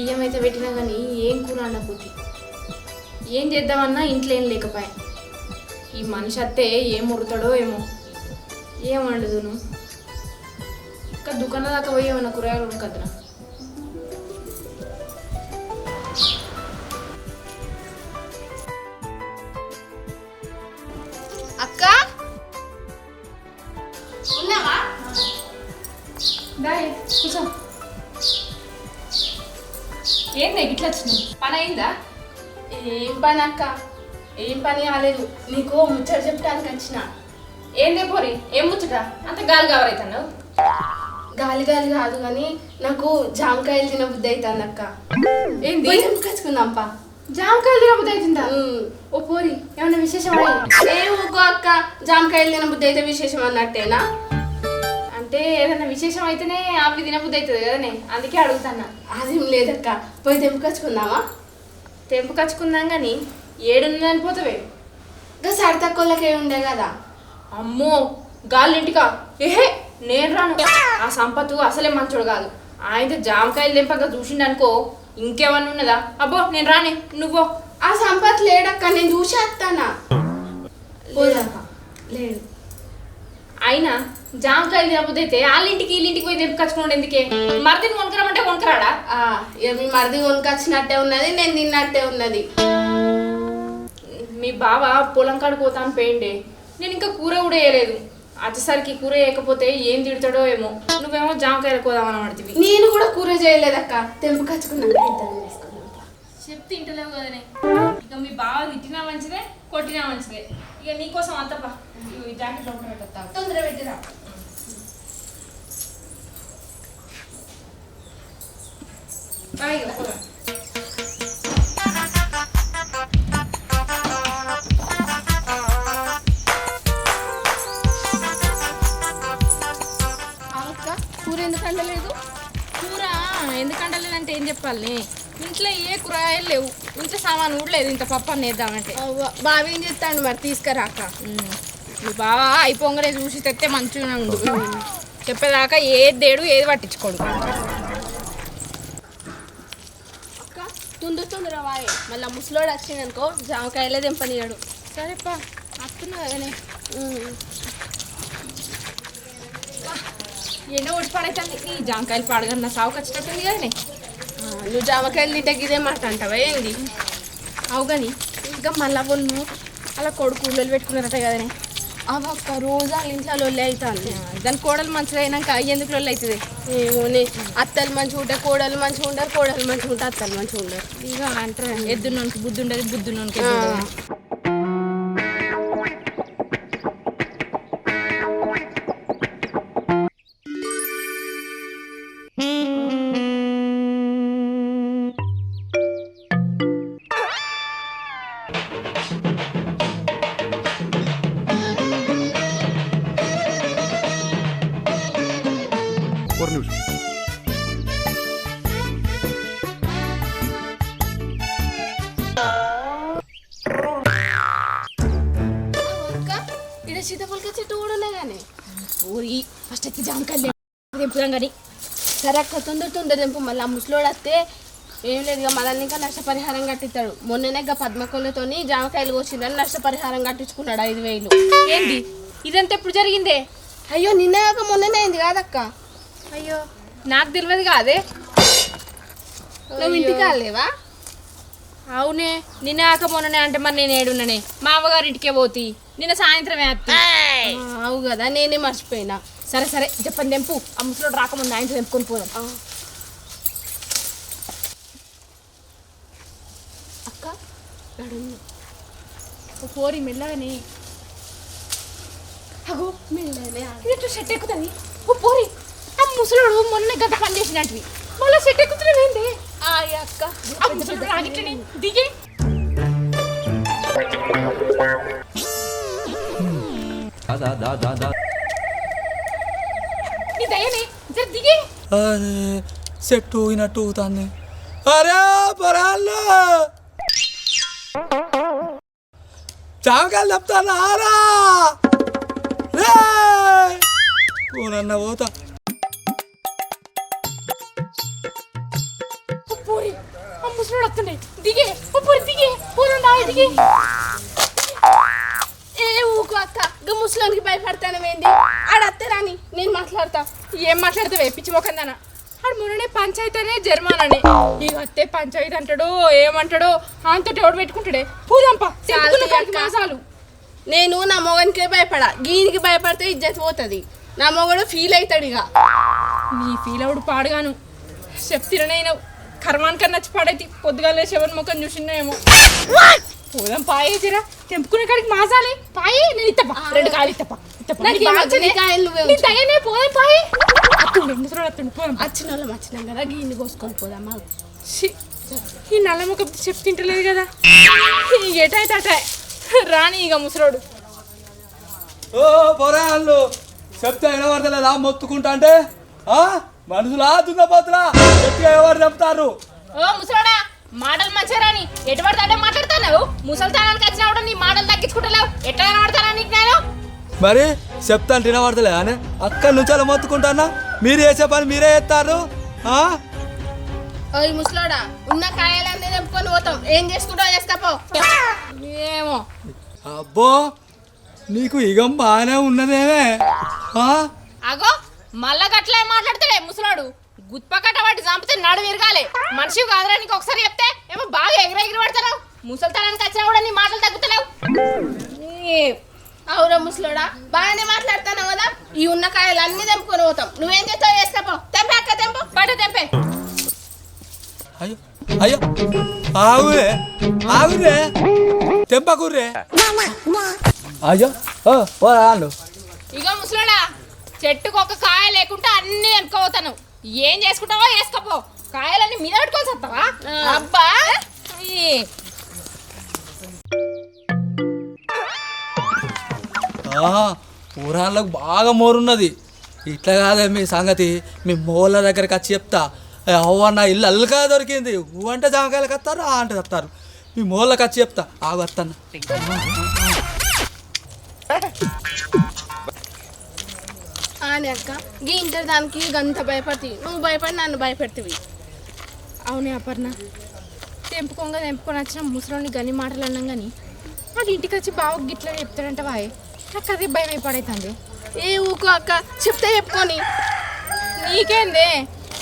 బియ్యం అయితే పెట్టినా కానీ ఏం కూర అనకపోతే ఏం చేద్దామన్నా ఇంట్లో ఏం లేకపోయా. ఈ మనిషి అత్తే ఏం ఉడతాడో ఏమో, ఏం వండుదును. ఇంకా దుకాణం దాకా పోయి ఏమన్నా కూరగాయలు ఉడకద్దురా. అక్క ఉన్నావా? బాయ్ కూర్చో. ఏంది ఇట్లా వచ్చినావు? పని అయిందా? ఏం పని అక్క? ఏం పని కాలేదు, నీకు ముచ్చట చెప్పడానికి వచ్చిన. ఏందే పోరి, ఏం ముచ్చట అంత గాలి గావరైతాను? గాలి గాలి కాదు కానీ నాకు జామకాయలు తిన బుద్ధి అవుతుంది అక్క. ఏంది? తెంపుకొచ్చుకుందాంపా. జామకాయలు తినబుద్ధి అవుతుందా? ఓ పోరి, ఏమన్నా విశేషం? ఏ ఊకో అక్క, జామకాయలు తిన బుద్ధి అయితే విశేషం అన్నట్టేనా? అంటే ఏదైనా విశేషం అయితేనే అవి తినబుద్ధి అవుతుంది కదనే, అందుకే అడుగుతాన్నా. అదేం లేదక్క, పోయి తెంపుకొచ్చుకుందామా? తెంపుకొచ్చుకుందాం కానీ ఏడుందని పోతావే? ఇంకా సరితక్కువలకే ఉండే కదా. అమ్మో గాలింటికా? ఏహే నేను రాను. ఆ సంపత్తు అసలే మంచోడు కాదు. ఆయన జామకాయలు తెంపక చూసిండు అనుకో ఇంకేమన్నా ఉన్నదా? అబ్బో నేను రానే, నువ్వో. ఆ సంపత్ లేడక్క, నేను చూసి వస్తానా. లేడు. అయినా జామకాయలు తినబుద్ధి అయితే వాళ్ళింటికి వీళ్ళింటికి పోయి తెంపుకొచ్చుకోండి ఎందుకే? మరిదిని కొనుకరమంటే కొనుకరాడా? మీ మరిది కొనుకొచ్చినట్టే ఉన్నది, నేను తిన్నట్టే ఉన్నది. మీ బావ పొలం కాడికి పోతాను పోయిండే, నేను ఇంకా కూర కూడా వేయలేదు. వచ్చేసరికి కూర వేయకపోతే ఏం తిడతాడో ఏమో. నువ్వేమో జామకాయలు కోదామని పడుతుంది. నేను కూడా కూర చేయలేదక్క, తెంపుకొచ్చుకున్నాను. చెప్తే ఇంటలేవు కదనే. ఇక మీ బావ తిట్టినా మంచిదే, కొట్టినా మంచిదే. ఇక నీకోసం అంతపా ఈ జాకెట్ లోపల పెట్టా, తొందర పెట్టిరా. కూర ఎందుకు అంటలేదు? కూర ఎందుకు అంటలేదంటే ఏం చెప్పాలి, ఇంట్లో ఏ కూరగాయలు లేవు, ఇంట్లో సామాను కూడా లేదు. ఇంత పప్పు అని వేద్దామంటే బావి ఏం చెప్తాను మరి, తీసుకురాక. మీ బావ అయిపోగానే చూసి తెస్తే మంచిగా ఉండు. చెప్పేదాకా ఏది దేడు ఏది పట్టించుకోడు. అక్క తొందర వాయి, మళ్ళీ ముసలోడు వచ్చిందనుకో జామకాయలే తెంపనియాడు. సరేపా వస్తున్నా కదనే. ఎండ ఒట్టి పడైతుంది. ఈ జామకాయలు పాడగన్న సాగు ఖచ్చితంగా కదనే. నువ్వు జామకాయలు తింటే ఇదే మాట అంటావా ఏంది? అవు కానీ ఇంకా మళ్ళీ వాళ్ళు అలా కొడుకు ఊళ్ళో పెట్టుకున్నారట కదనే. అవక్క రోజు వాళ్ళ ఇంట్లో లొల్లి అవుతుంది. దాని కోడలు మంచిగా అయినాక ఎందుకు లొల్లి అవుతుంది? ఏమోనే, అత్తలు మంచిగా ఉంటే కోడలు మంచిగా ఉండరు, కోడలు మంచిగా ఉంటే అత్తలు మంచిగా ఉండరు. ఇక అంటారు ఎద్దున్నోనికి బుద్ధి ఉండదు, బుద్ధున్నోనికి. ఇక్కడ సీతాఫలక చెట్టు కూడా ఉన్నాయి కానీ ఊరి ఫస్ట్ అయితే జామకాయలు తెంపుదాం కానీ. సరే అక్క, తొందర తెంపు. మళ్ళీ ఆ ముసలోడు వస్తే ఏం లేదు, ఇక మనల్ని ఇంకా నష్టపరిహారం కట్టిస్తాడు. మొన్ననే ఇక పద్మకొల్లతోని జామకాయలు కోసిందని నష్టపరిహారం కట్టించుకున్నాడు 5,000. ఏంది ఇదంతా ఎప్పుడు జరిగిందే? అయ్యో నిన్న కాక మొన్ననే అయింది కాదక్క. అయ్యో నాకు తెలియదు కాదే. నువ్వు ఇంటికి రాలేవా? అవునే, నిన్న కాక మొన్ననే అంటే మరి నేను ఏడున్నానే, మా అవ్వగారి ఇంటికే పోతి. నిన్న సాయంత్రమే అత్తి. అవు కదా, నేనే మర్చిపోయినా. సరే సరే చెప్పండి తెంపు. ఆ ముసలోడు రాకముందు ఆయన తెంపుకొని పోదాం. అక్క పోరి మెల్లగానే. అగో మెల్లనే ఇది సెట్ ఎక్కుతుంది. ఓ పోరి, ఆ ముసలోడు మొన్న గంట పని చేసినట్టు మళ్ళీ సెట్ ఎక్కుతున్నావేంటి? అక్క ఆ ముసలోడు రాగిట్లనే దిగి. నీ దయనే జర దిగి. అరే చెట్టు ఊగినట్టు ఊగుతాంది. అరే పొరాళ్ళు జామకాయలు చెప్తాను ఆరా నన్న పోతా. పూరి ముసలోడు వస్తుండే దిగే ఇప్పుడు దిగే పూరండా దిగే. ఏ ఊకు అక్క గా ముసలోనికి భయపడతానమేంది? ఆడత్తే రాని నేను మాట్లాడతా. ఏం మాట్లాడతావే పిచ్చిపోకందానా? ఆడు మొన్ననే పంచాయతీ అనే జర్మాననే ఇక వస్తే పంచాయతీ అంటాడో ఏమంటాడో అంతటి ఎవడు పెట్టుకుంటాడే. పూదంపా మాసాలు. నేను నా మొగనికే భయపడా, గీనికి భయపడితే ఇజ్జత్ పోతుంది. నా మొగడు ఫీల్ అవుతాడు. ఇక నీ ఫీల్ అవుడు పాడుగాను చెప్తిరనైనా కర్మానికన్నా నచ్చి పాడైతే పొద్దుగాలే శవన్ ముఖం చూసినాయేమో. పోదాం పాయేసిరా తెంపుకునే కాడికి మాసాలి పాయి. నేను ఇత్తపా 2 కాయలు ఇత్తపా పోదాం పాయి. అత్తుండే ముసరాడు అత్తుండే పోదాం. వచ్చిన వాళ్ళం వచ్చినాం కదా గీని కోసుకొని పోదామా. ఈ నల్ల ముఖ చెప్తింటలేదు కదా ఎటైతే అటే రాని ఇక ముసరాడు. ఓ పొరాళ్ళు చెప్తే వినబడతలేదా మొత్తుకుంటా అంటే? మనుషులా దున్నపోతులా చెప్తే ఎవరు చెప్తారు? ఓ ముసరాడా మాటలు మంచిగా రాని ఎటు పడతాడే మాట్లాడుతున్నావు. ముసలితనానికి వచ్చినా కూడా నీ మాటలు తగ్గించుకుంటలేవు. ఎట్లా కనబడతానా నీకు నేను? మరి చెప్తాను వినబడతలే అని అక్కడి నుంచి అలా మొత్తుకుంటానా? మీరు చేసే పని మీరే చేస్తారు. ఓయ్ ముసలోడా ఉన్న కాయలన్నీ తెంపుకొని పోతాం. ఏం చేసుకుంటావు చేసుకపో. ఏమో అబ్బో నీకు ఇగం బాగానే ఉన్నదేమే. అగో మళ్ళా గట్లే మాట్లాడతాడే ముసలాడు. గుత్పకట్ట వాటి చంపితే నడు విరగాలి. మనిషి కాదురా నీకు ఒకసారి చెప్తే ఏమో బాగా ఎగిరి పడతావు. ముసలితనానికి వచ్చినా కూడా నీ మాటలు తగ్గుతలేవు. అవురా ముసలోడా బాగానే మాట్లాడతాను కదా. ఈ ఉన్న కాయలు అన్ని తెంపుకొని పోతాం. నువ్వేం చేస్తావు చేసుకపో. తెంపే అక్క తెంపు బయట తెంపే. అయ్యో అయ్యో ఆగురే ఆగురే తెంపకుర్రే. అయ్యో వాళ్ళు ఇగో ముసలాడా చెట్టుకు ఒక కాయ లేకుంటే అన్ని తెంపుకోపోతాను. ఏం చేసుకుంటావో వేసుకోపో. కాయలన్నీ మీద పెట్టుకొని వస్తావా? అబ్బా ఊరాళ్ళకు బాగా మోరున్నది. ఇట్లా కాదే మీ సంగతి. మీ మోళ్ళ దగ్గరికి వచ్చి చెప్తా. అవ్వన్న ఇల్లు అల్లుగా దొరికింది. ఊ అంటే జామకాయలకు వస్తారు, ఆ అంటే వస్తారు. మీ మోళ్ళకి వచ్చి చెప్తా. ఆగు వస్తాను. అని అక్క గీ ఇంటర్ దానికి గంత భయపడుతుంది. నువ్వు భయపడి నన్ను భయపెడుతుంది. అవునే అపర్ణ తెంపుకొని వచ్చిన ముసలోని గని మాటలు అన్నాం కానీ వాడు ఇంటికి వచ్చి బాగా గిట్లా చెప్తాడంట వాయ్. నాకు అదే భయం అయిపడైతుంది. ఏ ఊకో అక్క చెప్తే చెప్పుకొని. నీకేందే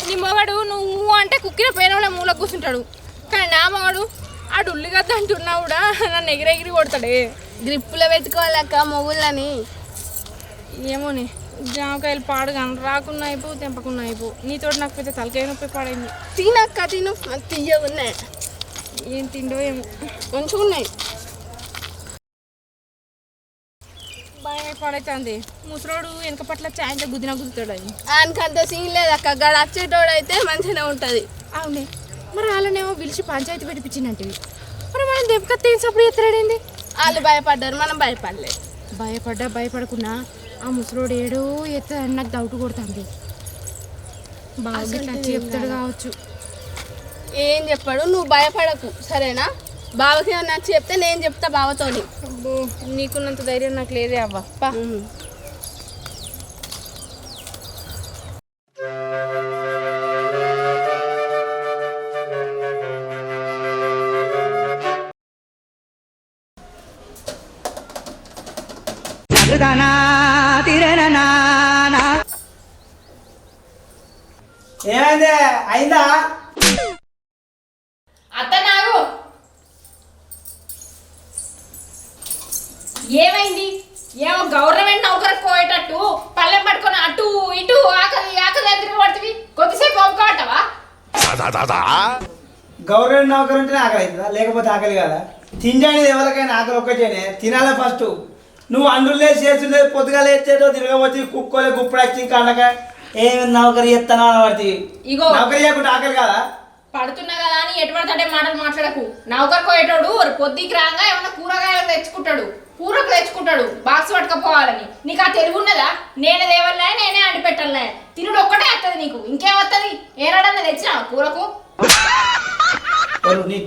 నీ మొగడు నువ్వు అంటే కుక్కిన పేనోళ్ళ మూల కూర్చుంటాడు. కానీ నా మొగడు ఆ డుల్లిగద్ద అంటున్నా కూడా నన్ను ఎగిరెగిరి కొడతాడే. గ్రిప్పులో పెట్టుకోవాలక్క మొగుళ్ళని. ఏమోనే జామకాయలు పాడుగా రాకున్నా అయిపో తెంపకున్నా అయిపో. నీతో నాకు పెద్ద తలకాయ నొప్పి పాడైంది. తినక్క తిను తీయగా ఉన్నాయి. ఏం తిండో ఏమో మంచిగా ఉన్నాయి. భయం పాడైతుంది. ముసలోడు వెనక పట్ల చాయంతో గుద్దుతాడు. అని ఆయనకంత సీన్ లేదక్క. గడ వచ్చేటోడు అయితే మంచిగానే ఉంటుంది. అవునే మరి వాళ్ళనేమో పిలిచి పంచాయతీ పెట్టిపించిందంటివి. మరి మనం దెబ్బకత్తే సప్పుడు ఎత్తరాడేంది? వాళ్ళు భయపడ్డారు, మనం భయపడలేదు. భయపడకున్నా ఆ ముసలోడు ఏడో ఎత్తదని నాకు డౌట్ కొడుతుంది. బాగా చెప్తాడు కావచ్చు. ఏం చెప్పాడు? నువ్వు భయపడకు సరేనా? బావకి నచ్చి చెప్తే నేను చెప్తా బావతోని. నీకున్నంత ధైర్యం నాకు లేదే అవ్వ. ఏమైంది అయిందా? అత్త నాగు ఏమైంది? ఏమో గవర్నమెంట్ నౌకరికి పోయేటట్టు పల్లెం పట్టుకొని అటు ఇటు ఆకలి ఎదురు పడుతుంది. కొద్దిసేపు ఒప్పుకోవటవా? గవర్నమెంట్ నౌకరు ఉంటేనే ఆకలి అవుతుందా? లేకపోతే ఆకలి కదా? తిండి ఎవరికైనా ఆకలి ఒక్కటేనే తినాలి. ఫస్ట్ నువ్వు అండులే చేసులే పొద్దుగా లేచేటో తిరగబోతే కుక్కోలే గుప్పుడు వచ్చి కండక ఏమి నౌకరి ఎత్తాను పడుతుంది. ఇగో నౌకరి చేయకుండా ఆకలి కదా? పడుతున్నా కదా అని ఎటువంటి మాటలు మాట్లాడకు. నౌకరు పోయేటోడు పొద్దుకి రాగా ఏమన్నా కూరగాయలు తెచ్చుకుంటాడు బాక్స్ పట్టుకపోవాలని. నీకు ఆ తెలివి ఉన్నదా? నేనే దేవల్లా నేనే అండి పెట్టాలనే. తినుడు ఒక్కటే వస్తుంది నీకు, ఇంకేం వస్తుంది? ఏనాడన్నా తెచ్చినా కూరకు? నీకు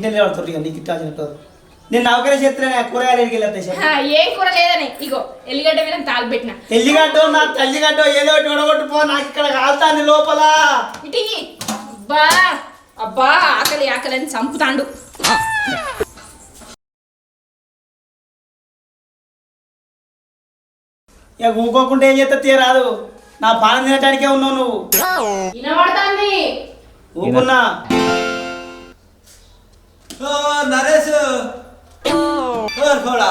నీకు ఇట్లా నేను నౌకరీ చేస్తున్నా కూరగాయలు ఎడికి ఏం కూర లేదని ఇగో ఎల్లిగడ్డ మీద తాలు పెట్టిన. ఎల్లిగడ్డ నా తల్లిగడ్డ ఏదో ఒకటి ఒడగొట్టుపో. నాకు ఇక్కడ కాలుతాంది లోపల. ఇటీకి బా అబ్బా ఆకలి ఆకలి అని చంపుతాండు. ఇక ఊకోకుంటే ఏం చేస్తా తీయరాదు. నా పానం తినటానికే ఉన్నావు నువ్వు. వినబడతాంది. ఊకున్నా ఓ నరేష్ కూడా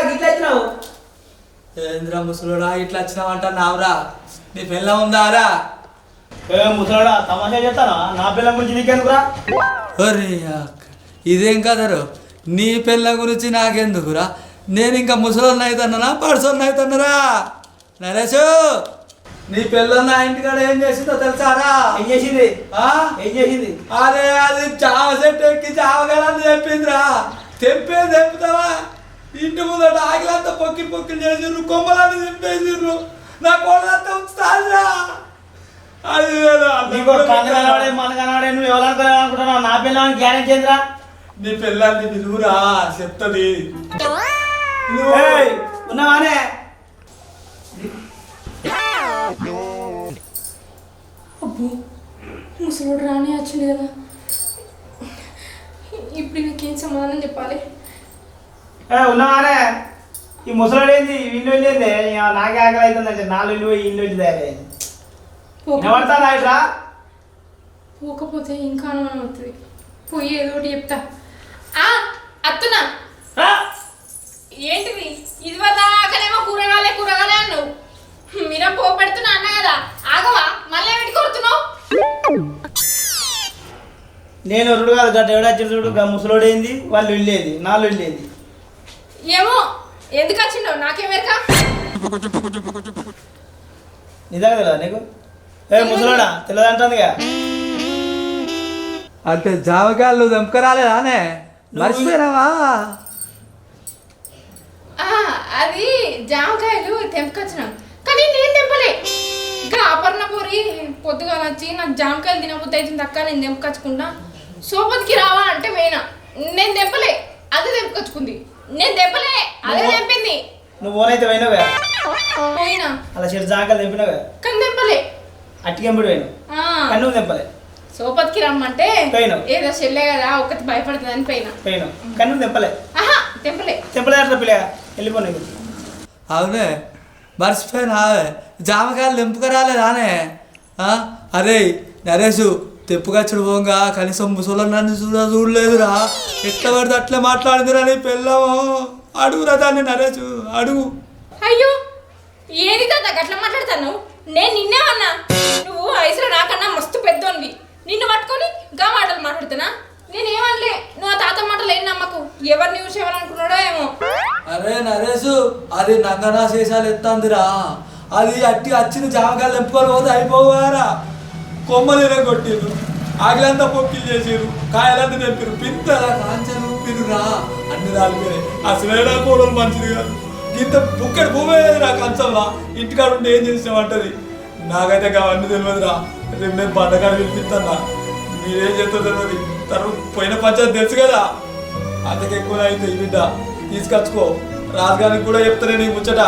గిట్లా వచ్చినావు. ఏంద్రా ముసలుడా ఇట్లా వచ్చినావంట నావురా? నీ పిల్ల ఉందారా? ముసలాడా తమాషా చేస్తానా? నా పిల్లల గురించి నీకెందుకురా? ఒరే అక్క, ఇదేం కదరు? నీ పిల్ల గురించి నాకెందుకురా? నేను ఇంకా ముసలోన్న అవుతున్నానా పడుసోన్న అవుతున్నారా? నరేషు, నీ పిల్ల నా ఇంటికాడ ఏం చేసిందో తెలుసారా? ఏం చేసింది? ఆ? ఏం చేసింది? అరే అది చావ చెట్టు ఎక్కి చావగలని చెప్పిందిరా. తెంపుతావా? ఇంటి ముందట ఆగిలంతా పొక్కి చేసిర్రు, కొమ్మలన్నీ తెంపేసిర్రు. నా కోళ్ళంతా ఉంచుతారా? అది నీకు కన్ను కనబడే మన కనబడే నువ్వు ఎవరనుకోలేదు అనుకుంటున్నావు? నా పిల్లలని గ్యారెంటీ ఏందిరా? నీ పిల్లల్ని విలువరా చెప్తుంది. ఉన్నావానే? అబ్బో ముసలోడు రాని వచ్చింది కదా, ఇప్పుడు నీకేం సమాధానం చెప్పాలి? ఉన్నావానే? ఈ ముసలోడు ఏంది ఇల్లు వెళ్ళింది? నాకే ఆకలి అవుతుందంటే నాలుగు ఇల్లు ఇల్లు వెళ్ళి తయారైంది. ఎవడతారా ఇట్రా? పోకపోతే ఇంకా అనుమానం అవుతుంది. పోయి ఏదో ఒకటి చెప్తా. అత్తున్నా ఏంటిది? ఇది వల్ల ఆకలేమో కూరగాలే అన్నావు. మీరే పో పెడుతున్నా అన్నా కదా, ఆగవా? మళ్ళీ ఏమిటి కొడుతున్నావు? నేను ఒరుడు కాదు గట్ట ఎవడొచ్చి చూడు. ముసలోడు ఏంది, వాళ్ళు వెళ్ళేది నాలుగు వెళ్ళేది. ఏమో ఎందుకు వచ్చిండో నాకేమేరక. నిజంగా తెలియదా నీకు? ముసలోడా తెలియదంటుందిగా. అంటే జామకాయలు తెంపకరాలేదానే? మర్చిపోయినావా? అది జామకాయలు తెంపుకొచ్చినాం, కానీ నేను తెంపలే. ఇంకా అపర్ణ పూరి పొద్దుగా వచ్చి నాకు జామకాయలు తినబుద్ధి అవుతుంది అక్క, నేను తెంపుకొచ్చుకుంటా, సోపతికి రావా అంటే పోయినా. నేను తెంపలే, అదే తెంపుకొచ్చుకుంది. నేను తెంపలే, అదే తెంపింది. నువ్వు ఓనైతే పోయినావుగా, పోయినా అలా చెడు జాంకాయలు తెంపినావుగా, కానీ తెంపలే. అట్టికెంపుడు పోయినావు కానీ నువ్వు తెంపలే. సోపతికి రమ్మంటే పోయినావు. ఏదో చెల్లె కదా ఒక్కటి భయపడుతుంది అని పోయినావు కానీ నువ్వు తెంపలే. తెంపలే అట్లా పిల్లగా వెళ్ళిపోయి. అవునే మర్చిపోయినా? జామకాయలు తెంపుకరాలేదానే? అరే నరేషు, తెప్పుకొచ్చుడు పోగా కనీసం ముసలో నన్ను చూడలేదురా. ఎట్లా పడితే అట్లా మాట్లాడిందిరా నీ పిల్లము. అడుగురా దాన్ని నరేషు, అడుగు. అయ్యో ఏది కదా అట్లా మాట్లాడతాను? నేను నిన్నేమన్నా? నువ్వు వయసులో నాకన్నా మస్తు పెద్దోనివి, నిన్ను పట్టుకొని గా మాటలు మాట్లాడుతున్నా? నేనేమనలే. నువ్వు ఆ తాత మాటలు ఏం నమ్మకు, ఎవరిని చూసి ఎవరనుకున్నాడో ఏమో. అరే నరేషు, అది నంగనా శేషాలు ఎత్తాందిరా. అది అట్టి వచ్చిన జామకాయలు తెంపుకొని పోతే అయిపోవారా? కొమ్మలు కొట్టిరు, ఆగిలంతా పొక్కిలు చేసిరు, కాయలంతా తెంపిరు, పింతలా కాంచెలు ఊపిరురా, అన్ని రాలిపోయాయి. అసలేనా కోడలు మంచిది కాదు. ఇంత బుక్కడి భూమి రా కంచంలా. ఇంటికాడ ఉంటే ఏం చేసినామంటది. నాకైతే అవన్నీ తెలియదురా. రేపు నేను బండకాడ పిలిపిస్తానా, మీరేం చేస్తా తెలియదు. తను పోయిన పంచాయతీ తెలుసు కదా, అంతకు ఎక్కువ అయితే ఈ బిడ్డ తీసుకొచ్చుకో. రాజుగారికి కూడా చెప్తానే నీ ముచ్చట,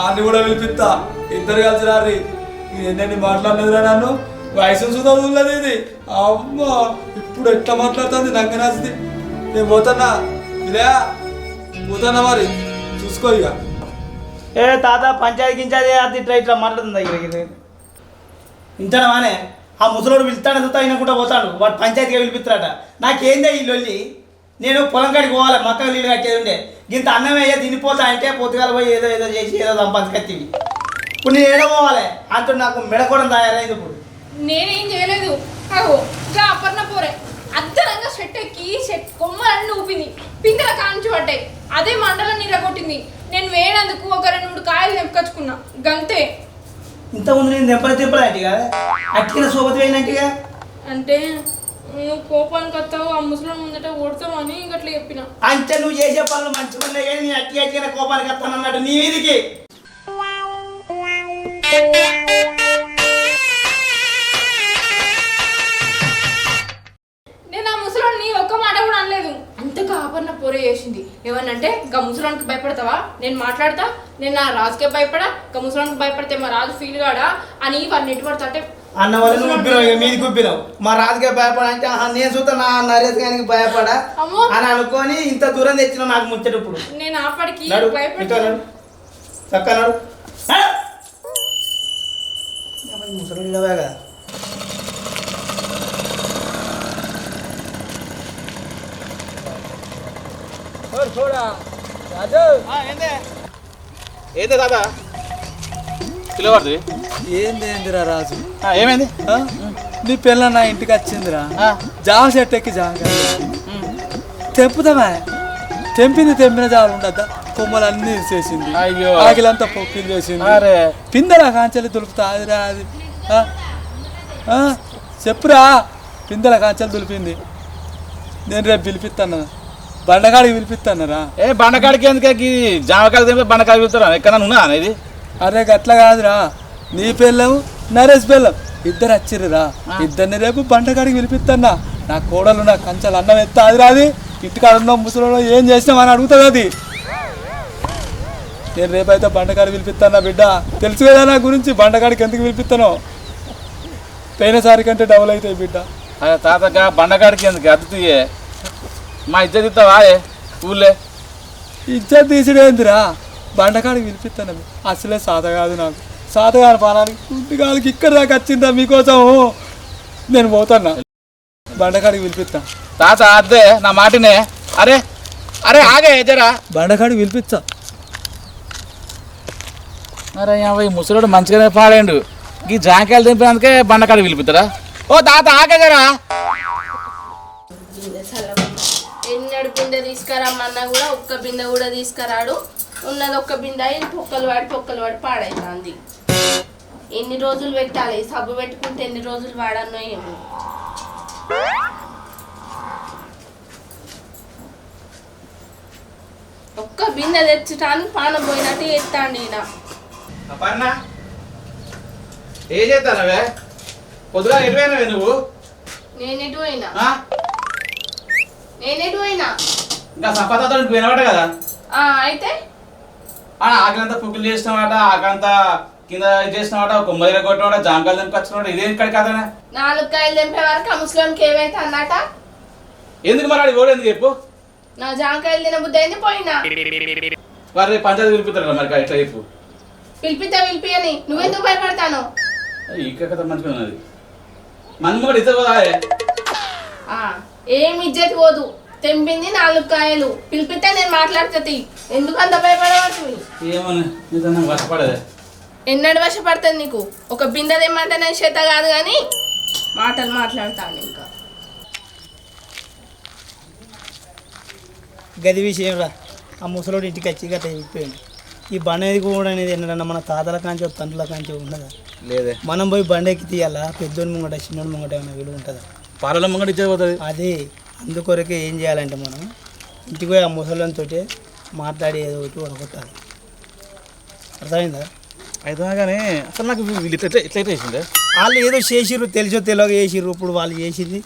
ఆన్ని కూడా పిలిపిస్తా. ఇద్దరు కలిసి రారి. ఎన్నెన్ని మాట్లాడినదిరా నన్ను, వయసు సుధా చూడలేదు ఇది. అమ్మ ఇప్పుడు ఎట్లా మాట్లాడుతుంది నంగనాసిది. నేను పోతున్నా, ఇదే పోతున్నా, మరి చూసుకో ఇక. తాత పంచాయతీ గించాది అది ఇట్లా మాట్లాడుతుందా? ఇంతనమానే ఆ ముసలోడు పిలుస్తాడు చూస్తా అయినకుండా పోతాడు. వాడు పంచాయతీగా పిలిపిస్తాడట. నాకేందే ఈ లొల్లి? నేను పొలం కాడికి పోవాలి, మక్క నీళ్ళు కట్టేది ఉండే. ఇంత అన్నం వేయ తినిపోతా అంటే పొద్దుగాల పోయి ఏదో చేసి ఏదో సంపాదించుకొచ్చింది. ఇప్పుడు నేను ఏదో పోవాలి అంటూ నాకు మెడకోవడం తయారైంది. ఇప్పుడు నేనేం చేయలేదు. అగో ఇంకా అపర్ణ పోరే అద్దరంగా చెట్టు ఎక్కి కొమ్మలన్నీ ఊపింది, పిందెల కాంచి పడ్డాయి. అదే మండలం నీళ్ళ కొట్టింది. నేను వేయనందుకు ఒక 2-3 కాయలు తెంపుకొచ్చుకున్నా, గంతే. ఇంతకుముందు నేను తెంపలేంటి కదా, అట్టిన సోపతి పోయినట్టుగా. అంటే నువ్వు కోపానికి వస్తావు, ఆ ముసలం ముందట ఓడతావు అని గట్లా చెప్పిన. అంటే నువ్వు చేసే పనులు మంచిగా ఉన్నాయి కానీ నేను అట్టిన కోపానికి వస్తాను అన్నట్టు నీ వీధికి. నేను ఆ ముసలాన్ని ఒక్క మాట కూడా అనలేదు. అంతగా ఆపన్న పొరే చేసింది. ఏమనంటే గా ముసలానికి భయపడతావా? నేను మాట్లాడతా, నేను నా రాజుకే భయపడా, గా ముసలానికి భయపడితే మా రాజు ఫీల్ కాడా అని వాడిని ఎటు పడతా అంటే అన్న వల్ల నువ్వు ఉబ్బినావు, ఇక మీదికి ఉబ్బినావు. మా రాజుకే భయపడంటే నేను చూస్తా నా నరేష్ గారికి భయపడా అమ్మో. అని అనుకొని ఇంత దూరం తెచ్చినావు నాకు ముచ్చట. ఇప్పుడు నేను ఆపడికి నడు భయపడ్డాను. నడు చక్క నడు ముసలి కదా. చూడా రాజు ఏంది దాదా పిలవడుతుంది ఏందిరా రాజు ఏమైంది ఆ? నీ పిల్ల నా ఇంటికి వచ్చిందిరా జామ చెట్టు ఎక్కి జామకాయలు తెంపుతామా తెంపిన జాలు ఉండద్దా కొమ్మలన్నీ చేసింది అయ్యో. ఆకిలంతా పొక్కిలు చేసింది అరే. పిందెల కాంచెలు దులుపుతా అదిరా అది ఆ? ఆ? చెప్పురా పిందెల కాంచెలు దులిపింది. నేను రేపు పిలిపిస్తాను బండగాడికి పిలిపిస్తానరా. ఏ బండకాడికి ఎందుకు జామకాయలు తెంపి బండకాయ పిలుస్తారా ఎక్కడ ఉన్నా అనేది అరే గట్ల కాదురా నీ పిల్లం నరేష్ పిల్లం ఇద్దరు వచ్చిర్రురా ఇద్దరిని రేపు బండగాడికి పిలిపిస్తానా. నా కోడలు నా కంచెలు అన్నం ఎత్తా అది రాది ఇంటికాడ ఉన్న ముసలిలో ఏం చేసినామని అడుగుతుంది అది. నేను రేపైతే బండగాడికి పిలిపిస్తానా బిడ్డ. తెలుసు కదా నా గురించి బండగాడికి ఎందుకు పిలిపిస్తానో. పోయినసారి కంటే డబుల్ అవుతాయి బిడ్డ. అదే తాతగా బండకాడికి ఎందుకు అతిథియే మా ఇజ్జత్ ఇస్తావా ఊళ్ళే ఇజ్జత్ తీసుడేందిరా బండకాడికి పిలిపిస్తాను. అసలే సాత కాదు నాకు సాతగాని పానానికి ఇంటికాడికి ఇక్కడ దాకా వచ్చిందా మీకోసం. నేను పోతాన్నా బండకాడికి పిలిపిస్తా. తాత అద్దే నా మాటినే. అరే అరే ఆగే జరా బండకాడికి పిలిపిస్తా. అరే ఈ ముసలోడు మంచిగానే పాడాడు ఈ జాంకాయలు తెంపినందుకే బండకాడికి పిలిపిస్తారా. ఓ తాత ఆగే జరా ఎన్నడు బిందె తీసుకురమ్మన్నా కూడా ఒక్క బిందె కూడా తీసుకురాడు. ఉన్నది ఒక్క బిందె ఇది పొక్కలు వాడి పాడైతుంది. ఎన్ని రోజులు పెట్టాలి సబ్బు పెట్టుకుంటే ఎన్ని రోజులు వాడన్నో ఏమో. ఒక్క బిందె తెచ్చటానికి పానం పోయినట్టు ఎత్తాండి ఈయన. అపర్ణ ఏం చేస్తానవే పొద్దుగా ఎటువైనవే నువ్వు నేనెటు పోయినా ఆ? నేనెటు పోయినా ఇంకా సంపదతో వినవాట కదా అయితే ఆకలంతా పుక్కులు చేసినవాట ఆకంతా కింద చేసినవాట కొమ్మదిర కొట్టినవాట జాంకాయలు తెంపుకొచ్చినవాట ఇదే ఇక్కడ కదనే 4 కాయలు తెంపే వరకు ఆ ముసలోనికి ఏమైతే అన్నట. ఎందుకు మరి అది ఎందుకు చెప్పు నా జాంకాయలు తినబుద్ధి అయింది పోయినా. వారి పంచాయతీ పిలిపిస్తారు మరి ఎట్లా చెప్పు పిలిపియని నువ్వెందుకు భయపడతాను. ఇక్కడ కథ మంచిగా ఉన్నది మంది కూడా ఇద్దరు కదా ఏమి ఇజ్జత్ పోదు. తెంపింది 4 కాయలు పిలిపితే నేను మాట్లాడుతుంది. ఎందుకు అంత భయపడవచ్చు. ఏమన్నా వర్షపడదే ఎన్నడు వశపడుతుంది నీకు. ఒక బిందె తెమ్మంటే నేను చేత కాదు కానీ మాటలు మాట్లాడతాను. ఇంకా గది విషయం రా. ఆ ముసలోడు ఇంటికి వచ్చి గట్ట అయిపోయింది. ఈ బండ అనేది కూడా అనేది ఏంటంటే మన తాతల కాంచి తండ్రుల కాంచి ఉన్నదా లేదే. మనం పోయి బండ ఎక్కి తీయాలా పెద్దోని ముంగట చిన్నోని ముంగట ఏమైనా విలువ ఉంటుందా. పాలలో ముంగట ఇచ్చేపోతుంది అదే అందుకొరకే ఏం చేయాలంటే మనం ఇంటికి పోయి ఆ ముసలితో మాట్లాడి ఏదో ఒకటి వడగొట్టాలి. అర్థమైందా. అయితే కానీ అసలు నాకు వీళ్ళు ఇట్లా ఇట్లా వేసిందే వాళ్ళు ఏదో చేసిర్రు తెలిసో తెలియక చేసిర్రు. ఇప్పుడు వాళ్ళు చేసింది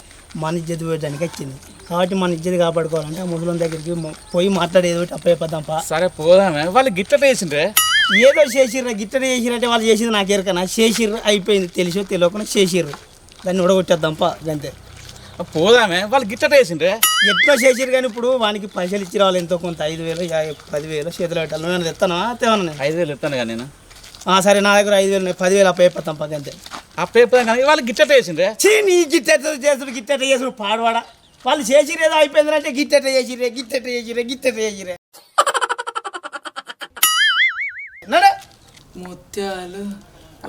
మన ఇజ్జత్ పోయడానికి వచ్చింది కాబట్టి మన ఇజ్జత్ కాపాడుకోవాలంటే ఆ ముసలి దగ్గరికి పోయి మాట్లాడి ఏదో ఒకటి అప్పయిపోద్దాంపా. సరే పోదామే వాళ్ళు గిట్ట వేసిండ్రే ఏదో చేసిర్రు గిట్టనే చేసిరంటే వాళ్ళు చేసింది నాకు ఎరకనా చేసిర్రు అయిపోయింది తెలిసో తెలియకుండా చేసిర్రు దాన్ని ఉడగొట్టేద్దాంపా అంతే. పోదామే వాళ్ళు గిట్ట వేసిండ్రే ఎట్లా చేసిర్రు కానీ ఇప్పుడు వానికి పైసలు ఇచ్చి రావాలి ఎంతో కొంత 5,000 10,000 చేతులు పెట్టాలి. నేను తెస్తానా తేవన్నా 5,000 ఇస్తాను కానీ నేను సరే నా దగ్గర 5,000 10,000 అప్పయిపోతాంపా అంతే. అప్పుడు కానీ వాళ్ళు గిట్ట వేసిండ్రే నీ గిట్టెట్ చేసుడు గిట్టెట్ చేసుడు పాడవాడ వాళ్ళు చేసిరేదో అయిపోయిందంటే గిట్టెట్ చేసిరే నడే. ముత్యాలు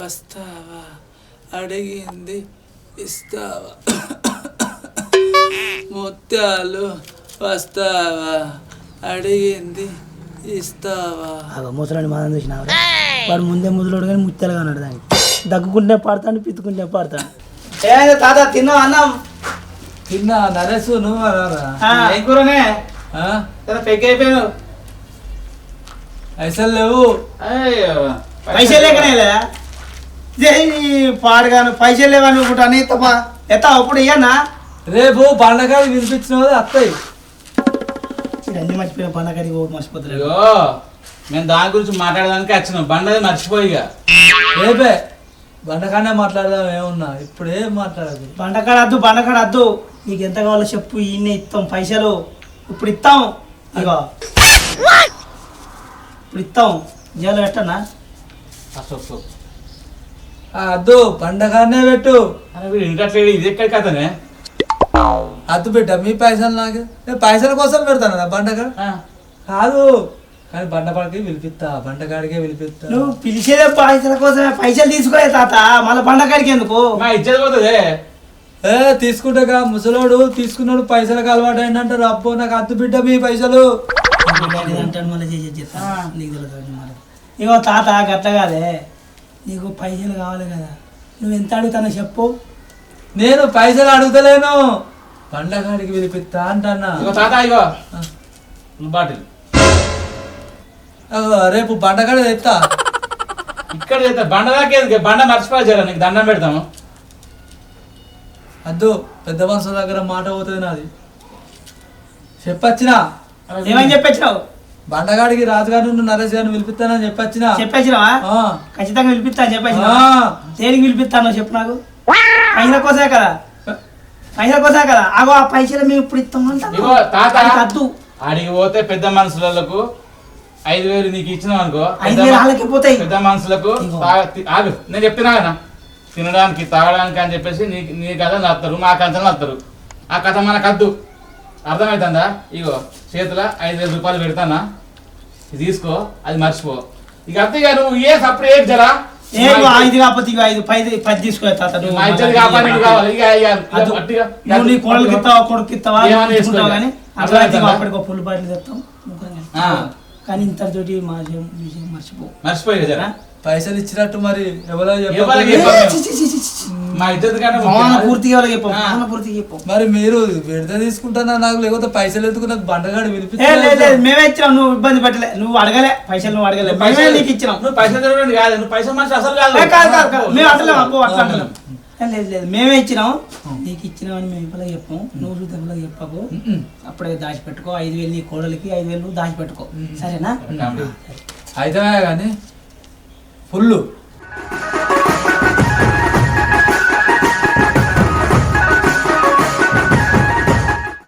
వస్తావా అడిగింది ఇస్తావా ముత్యాలు వస్తావా అడిగింది ఇస్తావా. ముసలాన్ని మాదం చూసినావు వాడు ముందే ముసలోడు కానీ ముత్యాలు కానాడు దానికి దగ్గుకుంటే పాడతాను పిత్తుకుంటే పాడతాను. ఏ తాత తిన్నావు అన్నం తిన్నా నరేష్ నువ్వు ఏం కూరనే పెగ్ అయిపోయాను పైసలు లేవు. పైసలు లేకనే పాడగాను పైసలు లేవని అనుకుంటాను తప్ప ఎత్తా అప్పుడు ఇయ్యన్నా రేపు బండకాయ వినిపించిన అత్తయ్య అన్ని మర్చిపోయిన పండగకి మర్చిపోతారు. మేము దాని గురించి మాట్లాడడానికి వచ్చినాం బండది మర్చిపోయిగా రేపే బండకానే మాట్లాడదాం ఏమున్నా ఇప్పుడు ఏం మాట్లాడదు. బండకాడద్దు నీకు ఎంత కావాలో చెప్పు, ఈయనే ఇస్తాం పైసలు. ఇప్పుడు ఇస్తాం, ఇగో ఇప్పుడు ఇస్తాం. జైలు పెట్టనా? అద్దు బండకానే పెట్టు. వీడు ఇంకట్లేడు, ఇది ఎక్కడికి అతనే అద్దు బిడ్డ మీ పైసలు నాకు, నేను పైసల కోసం పెడతాను బండకాడ కాదు, కానీ బండకాడికి పిలిపిస్తా, బండకాడికే పిలిపిస్తా. నువ్వు పిలిచేదే పైసల కోసమే, పైసలు తీసుకోలే తాత, మళ్ళీ బండకాడికి ఎందుకు? మా ఇచ్చేది పోతుంది. తీసుకుంటాగా ముసలోడు తీసుకున్నాడు పైసలకు అలవాటు అయిందంటారు. అబ్బో నాకు అద్దు బిడ్డ మీ పైసలు అంటాడు, మళ్ళీ చేసేస్తా నీకు తెలుసు మరి. ఇగో తాత గట్ల కాదే, నీకు పైసలు కావాలి కదా, నువ్వు ఎంత అడుగుతానో చెప్పు. నేను పైసలు అడుగుతలేను, బండకాడికి పిలిపిస్తా అంటన్నా. ఇగో తాత ఇగో బాటిల్ రేపు బండకాడ తెస్తా. ఇక్కడ చేస్తా బండ దాకేది, బండ మర్చిపోయారు నీకు దండం పెడతాము. అద్దు పెద్ద మనుషుల దగ్గర మాట పోతుంది నాది. చెప్పొచ్చినా ఏమని చెప్పొచ్చినావు? బండగాడికి రాజుగారు నరేష్ గారిని పిలిపిస్తానని చెప్పొచ్చినావా? ఖచ్చితంగా పిలిపిస్తా అని చెప్పొచ్చినా. దేనికి పిలిపిస్తానో చెప్పు నాకు. పైసల కోసమే కదా, పైసల కోసమే కదా. అగో ఆ పైసలు మేము ఇప్పుడు ఇస్తామంటాం. ఇగో తాత అద్దు, ఆడికి పోతే పెద్ద మనుషులకు 5,000 నీకు ఇచ్చినావు అనుకో, 5,000 వాళ్ళకి పోతాయి. పెద్ద మనుషులకు ఆగు నేను చెప్తున్నా కదా, తినడానికి తాగడానికి అని చెప్పేసి నీ కథ నస్తారు, మా కథ నస్తారు. ఆ కథ మనకు వద్దు, అర్థమవుతుందా? ఇగో చేతిలో 5,000 రూపాయలు పెడతానా, ఇది తీసుకో, అది మర్చిపో. ఇక అత్తయ్య నువ్వు ఏ సపరేట్ ఏ జరా 5 కాకపోతే 10 తీసుకో తాత. మా ఇద్దరు కావాలి. నువ్వు నీ కొడుకు ఇస్తావా, కొడుకు ఇస్తావా కానీ అప్పటికో ఫుల్ బాటిల్ తెస్తాం కానీ ఇంతటితోటి మా విషయం మర్చిపోయి జరా. పైసలు ఇచ్చినట్టు మరి ఎవరో మా ఇద్దరు పూర్తిగా పూర్తిగా చెప్పు. మరి మీరు విడత తీసుకుంటున్నా నాకు, లేకపోతే పైసలు ఎందుకు నాకు బండగాడు పిలిపి. మేమే ఇచ్చినాం, నువ్వు ఇబ్బంది పెట్టలే, నువ్వు అడగలే పైసలు, నువ్వు అడగలే, మేమే నీకు ఇచ్చినాం. నువ్వు పైసలు తిరగండి కాదు, నువ్వు పైసలు మనిషి అసలు కాదు. మేము అట్లా అట్లా అంటున్నాం. లేదు మేమే ఇచ్చినాం, నీకు ఇచ్చినామని మేము ఇప్పుడు చెప్పాము. నువ్వు చూద్దాం చెప్పకు, అప్పుడే దాచిపెట్టుకో. 5,000 నీ కోడలికి, 5,000 నువ్వు దాచిపెట్టుకో, సరేనా? అయితే కానీ ఫుల్